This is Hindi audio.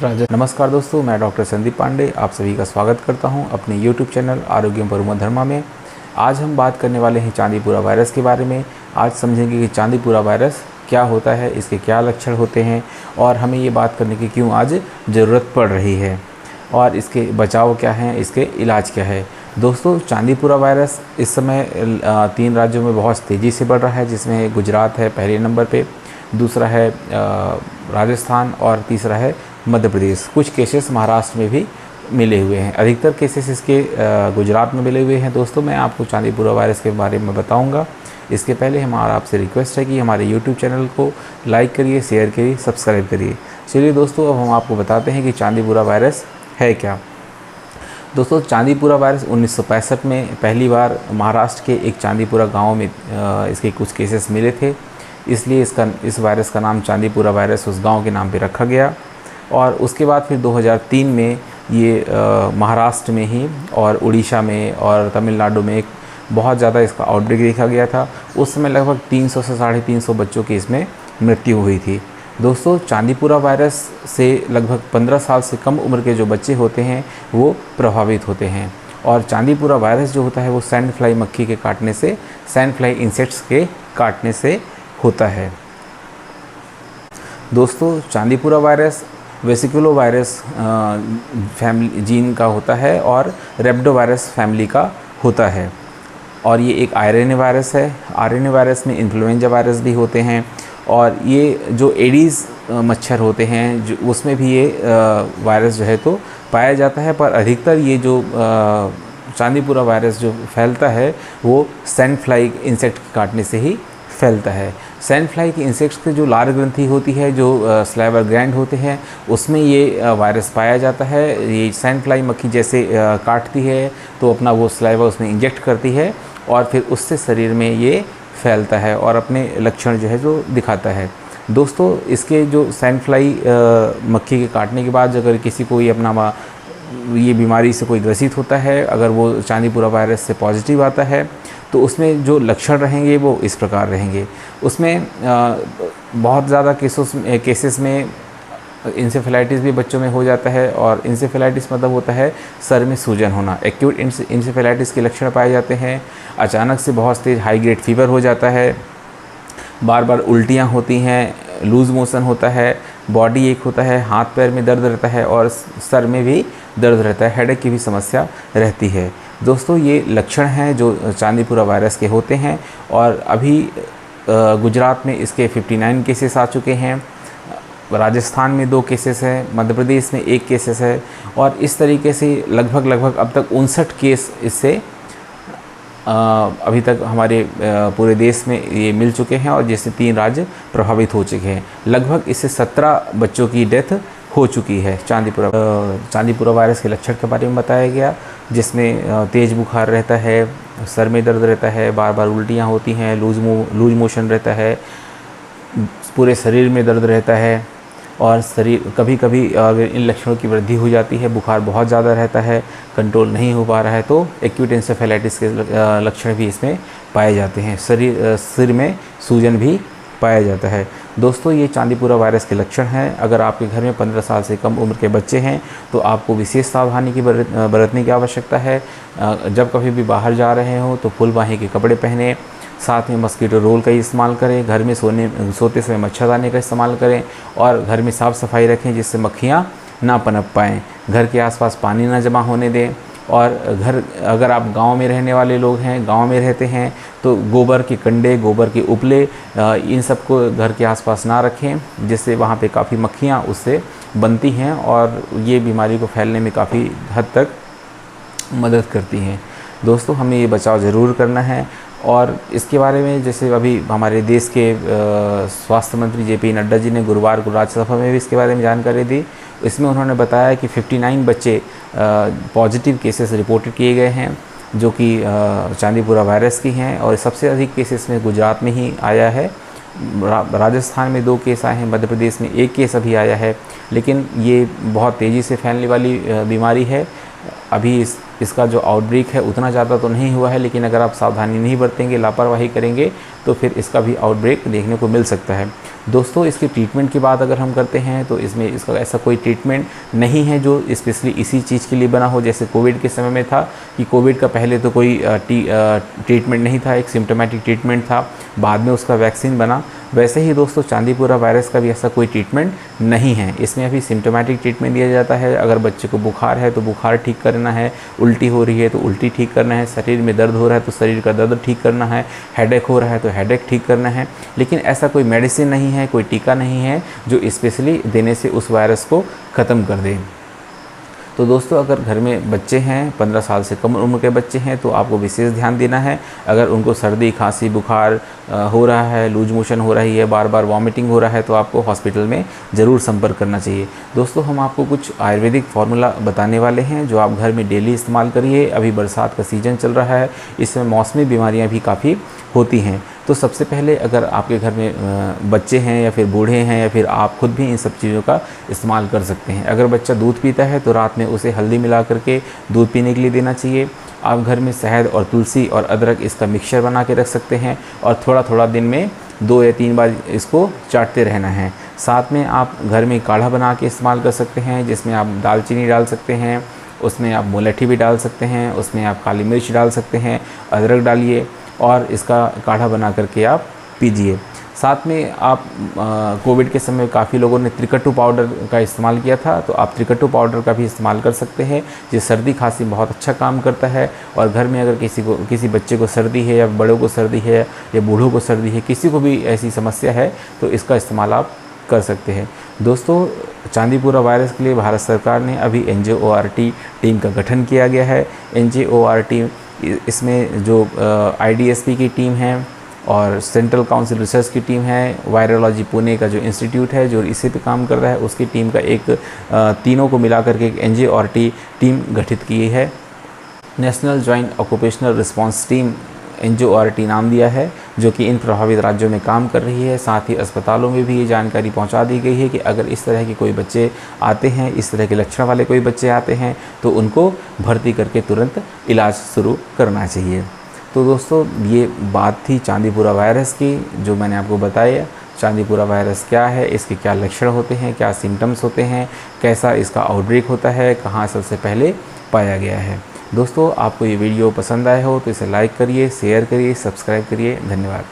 नमस्कार दोस्तों, मैं डॉक्टर संदीप पांडे आप सभी का स्वागत करता हूं अपने YouTube चैनल आरोग्यम परमो धर्मा में। आज हम बात करने वाले हैं चांदीपुरा वायरस के बारे में। आज समझेंगे कि चांदीपुरा वायरस क्या होता है, इसके क्या लक्षण होते हैं और हमें ये बात करने की क्यों आज ज़रूरत पड़ रही है और इसके बचाव क्या हैं, इसके इलाज क्या है। दोस्तों, चांदीपुरा वायरस इस समय 3 राज्यों में बहुत तेज़ी से बढ़ रहा है, जिसमें गुजरात है पहले नंबर पे, दूसरा है राजस्थान और तीसरा है मध्य प्रदेश। कुछ केसेस महाराष्ट्र में भी मिले हुए हैं। अधिकतर केसेस इसके गुजरात में मिले हुए हैं। दोस्तों, मैं आपको चांदीपुरा वायरस के बारे में बताऊंगा। इसके पहले हमारा आपसे रिक्वेस्ट है कि हमारे YouTube चैनल को लाइक करिए, शेयर करिए, सब्सक्राइब करिए। चलिए दोस्तों, अब हम आपको बताते हैं कि चांदीपुरा वायरस है क्या। दोस्तों, चांदीपुरा वायरस 1965 में पहली बार महाराष्ट्र के एक चांदीपुरा गाँव में इसके कुछ केसेस मिले थे, इसलिए इस वायरस का नाम चांदीपुरा वायरस उस गांव के नाम पे रखा गया। और उसके बाद फिर 2003 में ये महाराष्ट्र में ही और उड़ीसा में और तमिलनाडु में एक बहुत ज़्यादा इसका आउटब्रेक देखा गया था। उस समय लगभग 300 से 350 बच्चों की इसमें मृत्यु हुई थी। दोस्तों, चांदीपुरा वायरस से लगभग 15 साल से कम उम्र के जो बच्चे होते हैं वो प्रभावित होते हैं। और चांदीपुरा वायरस जो होता है वो सैंड फ्लाई मक्खी के काटने से, सैंड फ्लाई इंसेक्ट्स के काटने से होता है। दोस्तों, Chandipura virus vesiculo virus family gene का होता है और रेप्डोवायरस फैमिली का होता है। और ये एक आरएनए वायरस है। आरएनए वायरस में इन्फ्लुएंजा वायरस भी होते हैं और ये जो एडीज़ मच्छर होते हैं जो उसमें भी ये वायरस जो है तो पाया जाता है। पर अधिकतर ये जो चांदीपुरा वायरस जो फैलता है वो सैंड फ्लाई इंसेक्ट काटने से ही फैलता है। सैंड फ्लाई की इंसेक्ट्स की जो लार ग्रंथि होती है, जो स्लाइवर ग्लैंड होते हैं, उसमें ये वायरस पाया जाता है। ये सैंड फ्लाई मक्खी जैसे काटती है तो अपना वो स्लाइवर उसमें इंजेक्ट करती है और फिर उससे शरीर में ये फैलता है और अपने लक्षण जो है जो दिखाता है। दोस्तों, इसके जो सैंड फ्लाई मक्खी के काटने के बाद अगर किसी को ये बीमारी से कोई ग्रसित होता है, अगर वो चांदीपुरा वायरस से पॉजिटिव आता है तो उसमें जो लक्षण रहेंगे वो इस प्रकार रहेंगे। उसमें बहुत ज़्यादा केसेस में इंसेफेलाइटिस भी बच्चों में हो जाता है। और इंसेफेलाइटिस मतलब होता है सर में सूजन होना। एक्यूट इंसेफेलाइटिस के लक्षण पाए जाते हैं। अचानक से बहुत तेज़ हाई ग्रेड फीवर हो जाता है, बार बार उल्टियाँ होती हैं, लूज़ मोशन होता है, बॉडी एक होता है, हाथ पैर में दर्द रहता है और सर में भी दर्द रहता है, हेडेक की भी समस्या रहती है। दोस्तों, ये लक्षण हैं जो चांदीपुरा वायरस के होते हैं। और अभी गुजरात में इसके 59 केसेस आ चुके हैं, राजस्थान में 2 केसेस हैं, मध्य प्रदेश में 1 केसेस है और इस तरीके से लगभग अब तक 59 केस इससे अभी तक हमारे पूरे देश में ये मिल चुके हैं और जिससे 3 राज्य प्रभावित हो चुके हैं। लगभग इससे 17 बच्चों की डेथ हो चुकी है। चांदीपुरा वायरस के लक्षण के बारे में बताया गया, जिसमें तेज़ बुखार रहता है, सर में दर्द रहता है, बार बार उल्टियाँ होती हैं, लूज मोशन रहता है, पूरे शरीर में दर्द रहता है और कभी कभी अगर इन लक्षणों की वृद्धि हो जाती है, बुखार बहुत ज़्यादा रहता है, कंट्रोल नहीं हो पा रहा है, तो एक्यूट इंसेफेलाइटिस के लक्षण भी इसमें पाए जाते हैं। सिर में सूजन भी पाया जाता है। दोस्तों, ये चांदीपुरा वायरस के लक्षण हैं। अगर आपके घर में 15 साल से कम उम्र के बच्चे हैं तो आपको विशेष सावधानी की बरतने की आवश्यकता है। जब कभी भी बाहर जा रहे हो तो फुल बाहीं के कपड़े पहने, साथ में मस्कीटो रोल का इस्तेमाल करें, घर में सोते समय मच्छरदानी का इस्तेमाल करें और घर में साफ़ सफाई रखें जिससे मक्खियाँ ना पनप पाएँ। घर के आसपास पानी ना जमा होने दें। और अगर आप गांव में रहने वाले लोग हैं, गांव में रहते हैं, तो गोबर के कंडे, गोबर के उपले इन सब को घर के आसपास ना रखें, जिससे वहाँ पे काफ़ी मक्खियाँ उससे बनती हैं और ये बीमारी को फैलने में काफ़ी हद तक मदद करती हैं। दोस्तों, हमें ये बचाव ज़रूर करना है। और इसके बारे में जैसे अभी हमारे देश के स्वास्थ्य मंत्री JP नड्डा जी ने गुरुवार को राज्यसभा में भी इसके बारे में जानकारी दी। इसमें उन्होंने बताया कि 59 बच्चे पॉजिटिव केसेस रिपोर्टेड किए गए हैं जो कि चांदीपुरा वायरस की हैं और सबसे अधिक केसेस में गुजरात में ही आया है। राजस्थान में 2 केस आए हैं, मध्य प्रदेश में 1 केस अभी आया है। लेकिन ये बहुत तेज़ी से फैलने वाली बीमारी है। अभी इसका जो आउटब्रेक है उतना ज़्यादा तो नहीं हुआ है, लेकिन अगर आप सावधानी नहीं बरतेंगे, लापरवाही करेंगे तो फिर इसका भी आउटब्रेक देखने को मिल सकता है। दोस्तों, इसकी ट्रीटमेंट की बात अगर हम करते हैं तो इसमें इसका ऐसा कोई ट्रीटमेंट नहीं है जो स्पेशली इसी चीज़ के लिए बना हो। जैसे कोविड के समय में था कि कोविड का पहले तो कोई ट्रीटमेंट नहीं था, एक सिम्टोमेटिक ट्रीटमेंट था, बाद में उसका वैक्सीन बना। वैसे ही दोस्तों चांदीपुरा वायरस का भी ऐसा कोई ट्रीटमेंट नहीं है। इसमें अभी सिम्टोमेटिक ट्रीटमेंट दिया जाता है। अगर बच्चे को बुखार है तो बुखार ठीक करना है, उल्टी हो रही है तो उल्टी ठीक करना है, शरीर में दर्द हो रहा है तो शरीर का दर्द ठीक करना है, हेडेक हो रहा है तो हेडेक ठीक करना है। लेकिन ऐसा कोई मेडिसिन नहीं है, कोई टीका नहीं है जो स्पेशली देने से उस वायरस को ख़त्म कर दे। तो दोस्तों, अगर घर में बच्चे हैं, 15 साल से कम उम्र के बच्चे हैं, तो आपको विशेष ध्यान देना है। अगर उनको सर्दी, खांसी, बुखार हो रहा है, लूज मोशन हो रही है, बार बार वॉमिटिंग हो रहा है, तो आपको हॉस्पिटल में ज़रूर संपर्क करना चाहिए। दोस्तों, हम आपको कुछ आयुर्वेदिक फार्मूला बताने वाले हैं जो आप घर में डेली इस्तेमाल करिए। अभी बरसात का सीज़न चल रहा है, इसमें मौसमी बीमारियाँ भी काफ़ी होती हैं। तो सबसे पहले अगर आपके घर में बच्चे हैं या फिर बूढ़े हैं या फिर आप खुद भी इन सब चीज़ों का इस्तेमाल कर सकते हैं। अगर बच्चा दूध पीता है तो रात में उसे हल्दी मिला करके दूध पीने के लिए देना चाहिए। आप घर में शहद और तुलसी और अदरक इसका मिक्सचर बना के रख सकते हैं और थोड़ा थोड़ा दिन में 2 या 3 बार इसको चाटते रहना है। साथ में आप घर में काढ़ा बना के इस्तेमाल कर सकते हैं, जिसमें आप दालचीनी डाल सकते हैं, उसमें आप मुलैठी भी डाल सकते हैं, उसमें आप काली मिर्च डाल सकते हैं, अदरक डालिए और इसका काढ़ा बना करके आप पीजिए। साथ में आप कोविड के समय काफ़ी लोगों ने त्रिकट्टू पाउडर का इस्तेमाल किया था, तो आप त्रिकट्टू पाउडर का भी इस्तेमाल कर सकते हैं। ये सर्दी खांसी बहुत अच्छा काम करता है। और घर में अगर किसी बच्चे को सर्दी है या बड़ों को सर्दी है या बूढ़ों को सर्दी है, किसी को भी ऐसी समस्या है तो इसका इस्तेमाल आप कर सकते हैं। दोस्तों, चांदीपुरा वायरस के लिए भारत सरकार ने अभी NJORT टीम का गठन किया गया है। NJORT इसमें जो IDSP की टीम है और सेंट्रल काउंसिल रिसर्च की टीम है, वायरोलॉजी पुणे का जो इंस्टीट्यूट है जो इसी पे काम कर रहा है, उसकी टीम का एक तीनों को मिला करके एक NJORT टीम गठित की है। National joint occupational response team NJORT नाम दिया है, जो कि इन प्रभावित राज्यों में काम कर रही है। साथ ही अस्पतालों में भी ये जानकारी पहुंचा दी गई है कि अगर इस तरह के कोई बच्चे आते हैं, इस तरह के लक्षण वाले कोई बच्चे आते हैं तो उनको भर्ती करके तुरंत इलाज शुरू करना चाहिए। तो दोस्तों, ये बात थी चांदीपुरा वायरस की जो मैंने आपको बताया। चांदीपुरा वायरस क्या है, इसके क्या लक्षण होते हैं, क्या सिम्टम्स होते हैं, कैसा इसका आउटब्रेक होता है, कहाँ सबसे पहले पाया गया है। दोस्तों, आपको ये वीडियो पसंद आया हो तो इसे लाइक करिए, शेयर करिए, सब्सक्राइब करिए। धन्यवाद।